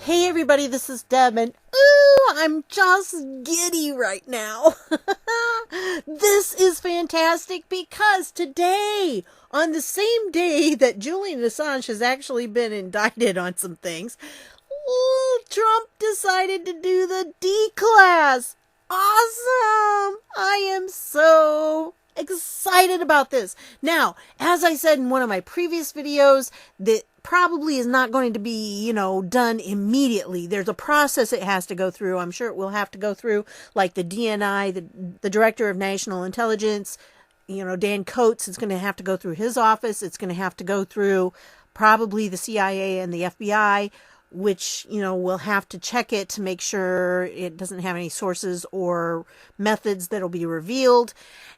Hey everybody, this is Deb, and ooh, I'm just giddy right now. This is fantastic because today, on the same day that Julian Assange has actually been indicted on some things, Trump decided to do the Declass. Awesome! I am so excited about this. Now, as I said in one of my previous videos, that probably is not going to be, done immediately. There's a process it has to go through. I'm sure it will have to go through, like the DNI, the Director of National Intelligence, Dan Coates. It's going to have to go through his office. It's going to have to go through probably the CIA and the FBI, which, will have to check it to make sure it doesn't have any sources or methods that'll be revealed.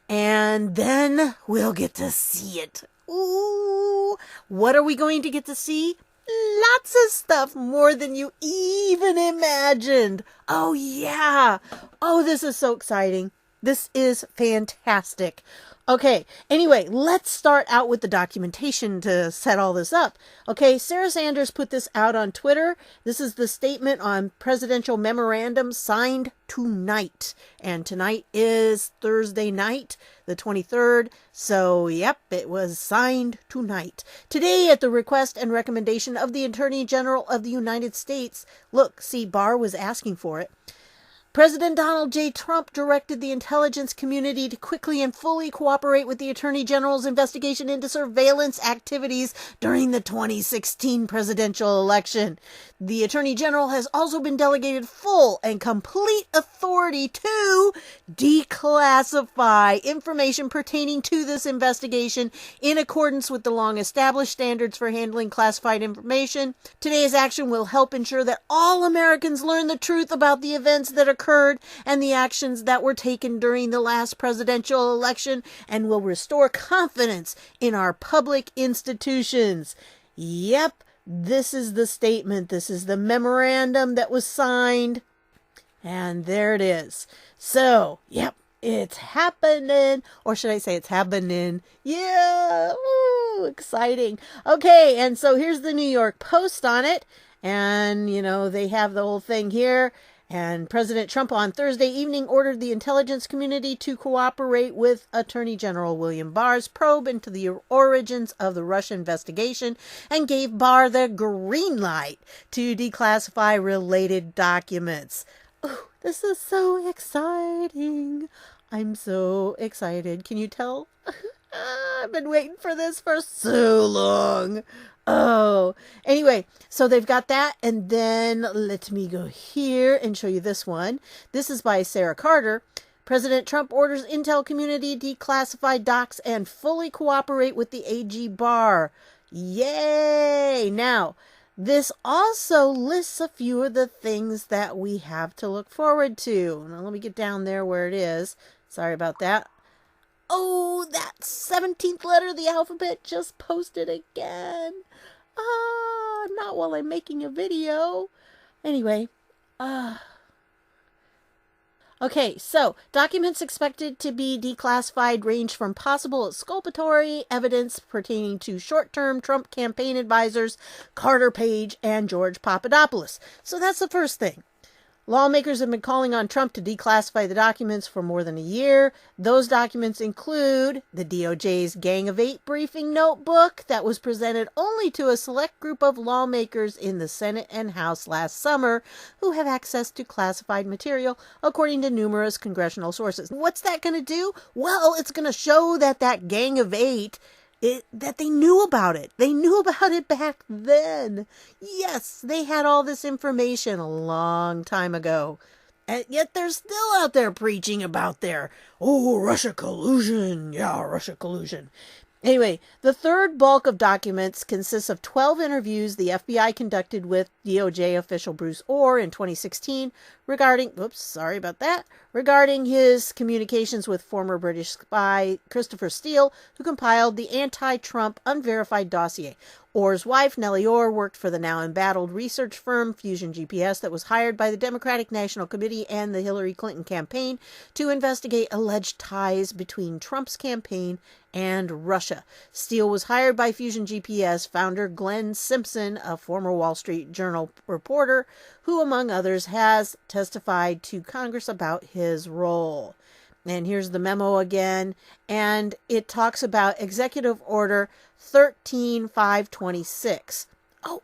And then we'll get to see it. Ooh, what are we going to get to see? Lots of stuff, more than you even imagined. Oh, yeah. Oh, this is so exciting. This is fantastic. Okay, anyway, let's start out with the documentation to set all this up. Okay, Sarah Sanders put this out on Twitter. This is the statement on presidential memorandum signed tonight. And tonight is Thursday night, the 23rd. So, yep, it was signed tonight. Today, at the request and recommendation of the Attorney General of the United States. Look, see, Barr was asking for it. President Donald J. Trump directed the intelligence community to quickly and fully cooperate with the Attorney General's investigation into surveillance activities during the 2016 presidential election. The Attorney General has also been delegated full and complete authority to declassify information pertaining to this investigation in accordance with the long-established standards for handling classified information. Today's action will help ensure that all Americans learn the truth about the events that occurred and the actions that were taken during the last presidential election, and will restore confidence in our public institutions. Yep, this is the statement. This is the memorandum that was signed. And there it is. So, yep, it's happening. Or should I say it's happening? Yeah, ooh, exciting. Okay, and so here's the New York Post on it. And, they have the whole thing here. And President Trump on Thursday evening ordered the intelligence community to cooperate with Attorney General William Barr's probe into the origins of the Russia investigation and gave Barr the green light to declassify related documents. Oh, this is so exciting. I'm so excited. Can you tell? I've been waiting for this for so long. Oh, anyway, so they've got that, and then let me go here and show you this one. This is by Sarah Carter. President Trump orders intel community declassify docs and fully cooperate with the AG Barr. Yay! Now, this also lists a few of the things that we have to look forward to. Now, let me get down there where it is. Sorry about that. Oh, that 17th letter of the alphabet just posted again. Not while I'm making a video. Anyway, okay, so documents expected to be declassified range from possible exculpatory evidence pertaining to short-term Trump campaign advisors Carter Page and George Papadopoulos. So that's the first thing. Lawmakers have been calling on Trump to declassify the documents for more than a year. Those documents include the DOJ's Gang of Eight briefing notebook that was presented only to a select group of lawmakers in the Senate and House last summer who have access to classified material, according to numerous congressional sources. What's that going to do? Well, it's going to show that Gang of Eight, that they knew about it. They knew about it back then. Yes, they had all this information a long time ago. And yet they're still out there preaching about Russia collusion. Yeah, Russia collusion. Anyway, the third bulk of documents consists of 12 interviews the FBI conducted with DOJ official Bruce Orr in 2016 regarding his communications with former British spy Christopher Steele, who compiled the anti-Trump unverified dossier. Orr's wife, Nellie Orr, worked for the now embattled research firm Fusion GPS that was hired by the Democratic National Committee and the Hillary Clinton campaign to investigate alleged ties between Trump's campaign and Russia. Steele was hired by Fusion GPS founder Glenn Simpson, a former Wall Street Journal reporter, who, among others, has testified to Congress about his role. And here's the memo again, and it talks about Executive Order 13526. Oh,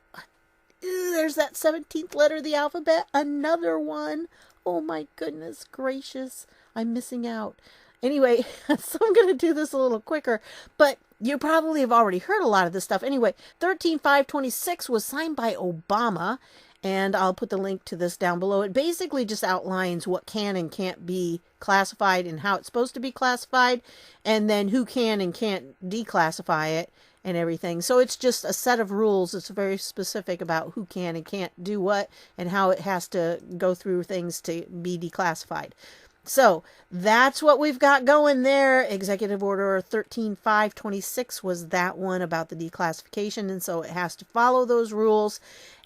there's that 17th letter of the alphabet. Another one. Oh my goodness gracious. I'm missing out. Anyway, so I'm going to do this a little quicker, but you probably have already heard a lot of this stuff. Anyway, 13526 was signed by Obama, and I'll put the link to this down below. It basically just outlines what can and can't be classified and how it's supposed to be classified, and then who can and can't declassify it and everything. So it's just a set of rules. It's very specific about who can and can't do what and how it has to go through things to be declassified. So that's what we've got going there. Executive Order 13526 was that one about the declassification, and so it has to follow those rules.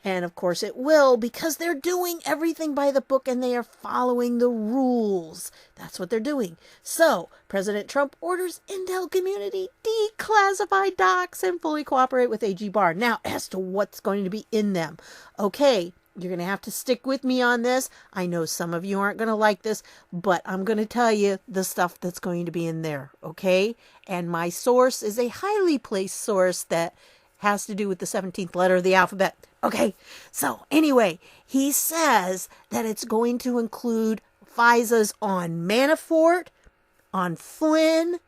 And of course it will, because they're doing everything by the book and they are following the rules. That's what they're doing. So President Trump orders Intel community declassify docs and fully cooperate with AG Barr. Now, as to what's going to be in them. Okay, you're going to have to stick with me on this. I know some of you aren't going to like this, but I'm going to tell you the stuff that's going to be in there, okay? And my source is a highly placed source that has to do with the 17th letter of the alphabet. Okay, so anyway, he says that it's going to include FISAs on Manafort, on Flynn,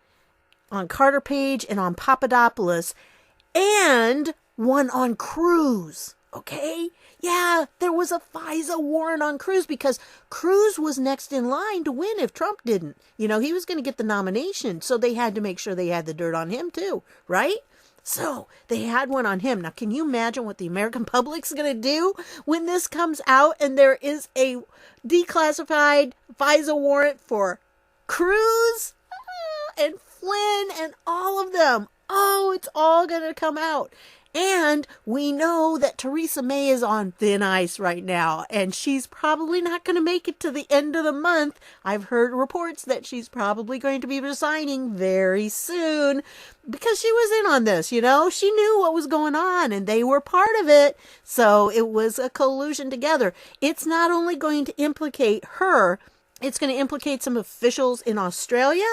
on Carter Page, and on Papadopoulos, and one on Cruz, okay? Yeah, there was a FISA warrant on Cruz because Cruz was next in line to win if Trump didn't. You know, he was going to get the nomination, so they had to make sure they had the dirt on him too, right? So they had one on him. Now, can you imagine what the American public's going to do when this comes out and there is a declassified FISA warrant for Cruz and Flynn and all of them? Oh, it's all going to come out. And we know that Theresa May is on thin ice right now, and she's probably not going to make it to the end of the month. I've heard reports that she's probably going to be resigning very soon because she was in on this, you know. She knew what was going on, and they were part of it, so it was a collusion together. It's not only going to implicate her, it's going to implicate some officials in Australia,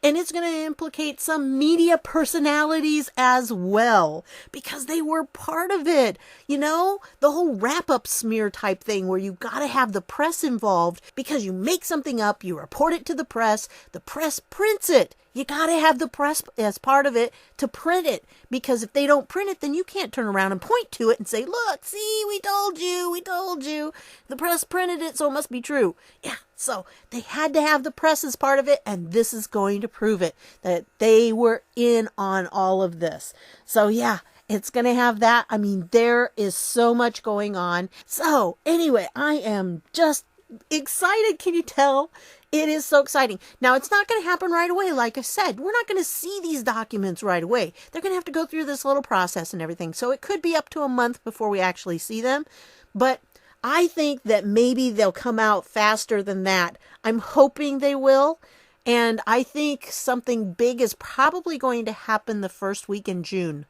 and it's going to implicate some media personalities as well, because they were part of it. You know, the whole wrap-up smear type thing where you got to have the press involved, because you make something up, you report it to the press prints it. You got to have the press as part of it to print it, because if they don't print it, then you can't turn around and point to it and say, look, see, we told you. The press printed it, so it must be true. Yeah, so they had to have the press as part of it, and this is going to prove it, that they were in on all of this. So yeah, it's going to have that. I mean, there is so much going on. So anyway, I am just excited. Can you tell? It is so exciting. Now, it's not going to happen right away. Like I said, we're not going to see these documents right away. They're going to have to go through this little process and everything. So it could be up to a month before we actually see them. But I think that maybe they'll come out faster than that. I'm hoping they will. And I think something big is probably going to happen the first week in June.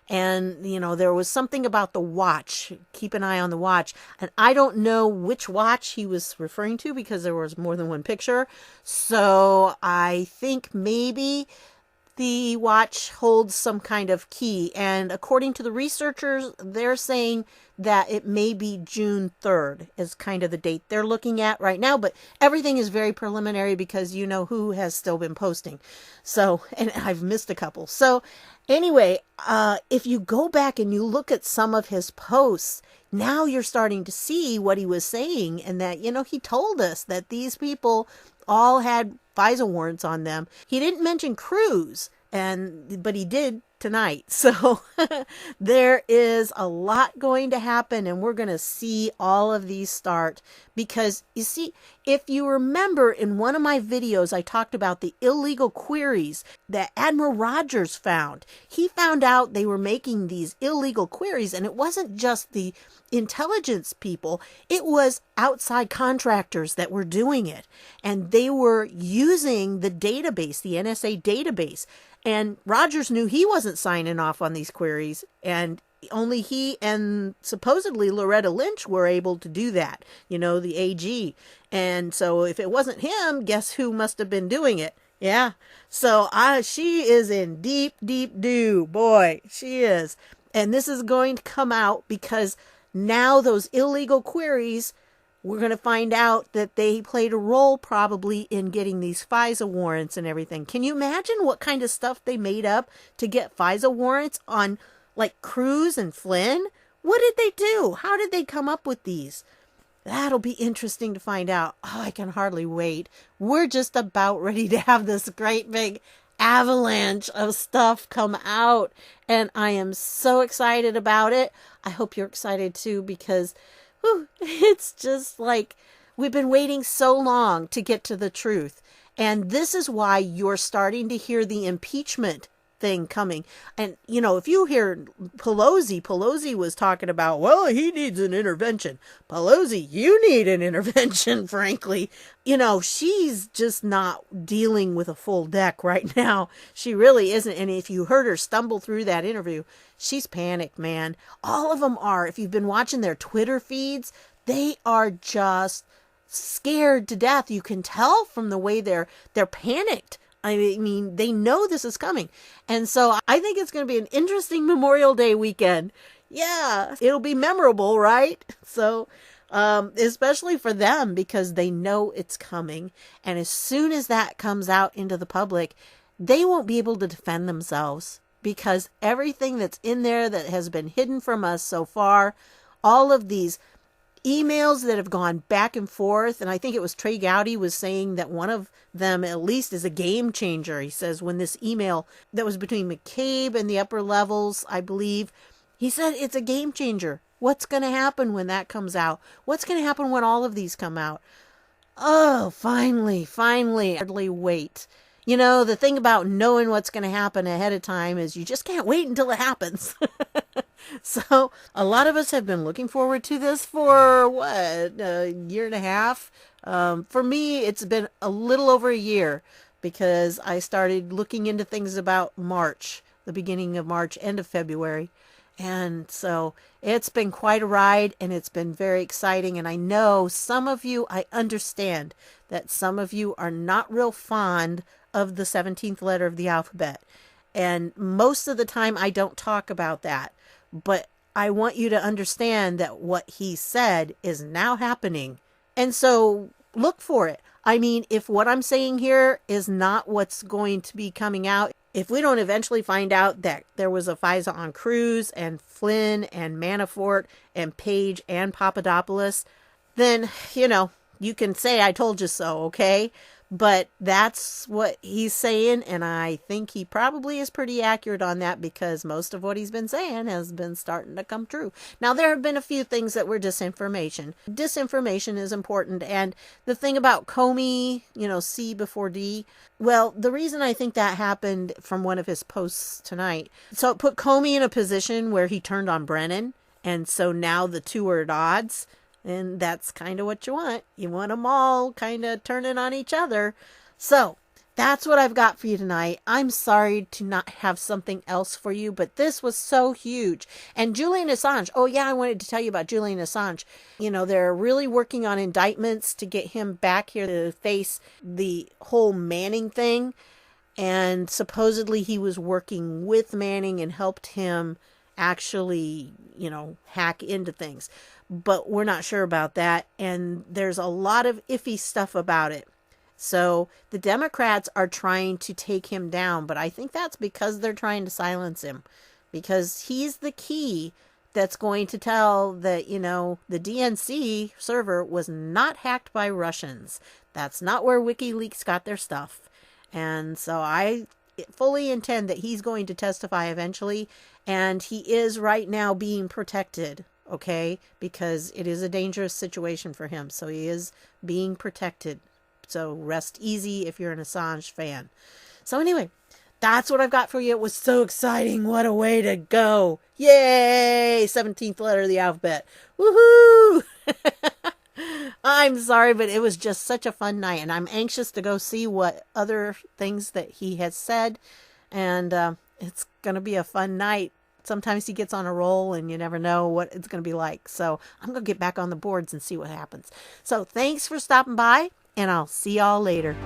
And, you know, there was something about the watch. Keep an eye on the watch. And I don't know which watch he was referring to because there was more than one picture. So I think maybe the watch holds some kind of key. And according to the researchers, they're saying that it may be June 3rd is kind of the date they're looking at right now. But everything is very preliminary because you know who has still been posting. So, and I've missed a couple. So anyway, if you go back and you look at some of his posts, now you're starting to see what he was saying, and that, you know, he told us that these people all had FISA warrants on them. He didn't mention Cruz, but he did tonight. So there is a lot going to happen, and we're going to see all of these start because you see, if you remember in one of my videos, I talked about the illegal queries that Admiral Rogers found. He found out they were making these illegal queries, and it wasn't just the intelligence people, it was outside contractors that were doing it, and they were using the database, the NSA database. And Rogers knew he wasn't signing off on these queries, and only he and supposedly Loretta Lynch were able to do that, the AG. And so if it wasn't him, guess who must have been doing it? Yeah. So she is in deep, deep doo. Boy, she is. And this is going to come out because now those illegal queries, we're going to find out that they played a role probably in getting these FISA warrants and everything. Can you imagine what kind of stuff they made up to get FISA warrants on like Cruz and Flynn? What did they do? How did they come up with these? That'll be interesting to find out. Oh, I can hardly wait. We're just about ready to have this great big avalanche of stuff come out, and I am so excited about it. I hope you're excited too, because it's just like we've been waiting so long to get to the truth, and this is why you're starting to hear the impeachment thing coming. And if you hear Pelosi was talking about, well, he needs an intervention. Pelosi, you need an intervention, frankly. She's just not dealing with a full deck right now. She really isn't. And if you heard her stumble through that interview, she's panicked, man. All of them are. If you've been watching their Twitter feeds, they are just scared to death. You can tell from the way they're panicked. I mean, they know this is coming. And so I think it's going to be an interesting Memorial Day weekend. Yeah, it'll be memorable, right? So, especially for them, because they know it's coming. And as soon as that comes out into the public, they won't be able to defend themselves, because everything that's in there that has been hidden from us so far, all of these emails that have gone back and forth, and I think it was Trey Gowdy was saying that one of them at least is a game changer. He says when this email that was between McCabe and the upper levels, I believe, he said it's a game changer. What's going to happen when that comes out? What's going to happen when all of these come out? Oh, finally, hardly wait. The thing about knowing what's going to happen ahead of time is you just can't wait until it happens. So a lot of us have been looking forward to this for a year and a half. For me, it's been a little over a year, because I started looking into things about March, the beginning of March, end of February. And so it's been quite a ride, and it's been very exciting. And I know some of you, I understand that some of you are not real fond of the 17th letter of the alphabet. And most of the time I don't talk about that. But I want you to understand that what he said is now happening. And so look for it. I mean, if what I'm saying here is not what's going to be coming out, if we don't eventually find out that there was a FISA on Cruz and Flynn and Manafort and Page and Papadopoulos, then, you can say I told you so, okay? But that's what he's saying, and I think he probably is pretty accurate on that, because most of what he's been saying has been starting to come true. Now, there have been a few things that were disinformation. Disinformation is important, and the thing about Comey, C before D, well, the reason I think that happened from one of his posts tonight, so it put Comey in a position where he turned on Brennan, and so now the two are at odds. And that's kind of what you want. You want them all kind of turning on each other. So that's what I've got for you tonight. I'm sorry to not have something else for you, but this was so huge. And Julian Assange. Oh, yeah, I wanted to tell you about Julian Assange. They're really working on indictments to get him back here to face the whole Manning thing. And supposedly he was working with Manning and helped him actually, hack into things. But we're not sure about that. And there's a lot of iffy stuff about it. So the Democrats are trying to take him down. But I think that's because they're trying to silence him. Because he's the key that's going to tell that, the DNC server was not hacked by Russians. That's not where WikiLeaks got their stuff. And so I fully intend that he's going to testify eventually, and he is right now being protected, okay? Because it is a dangerous situation for him, so he is being protected. So rest easy if you're an Assange fan. So anyway, that's what I've got for you. It was so exciting. What a way to go. Yay! 17th letter of the alphabet. Woohoo! I'm sorry, but it was just such a fun night, and I'm anxious to go see what other things that he has said, and it's going to be a fun night. Sometimes he gets on a roll, and you never know what it's going to be like. So I'm going to get back on the boards and see what happens. So thanks for stopping by, and I'll see y'all later.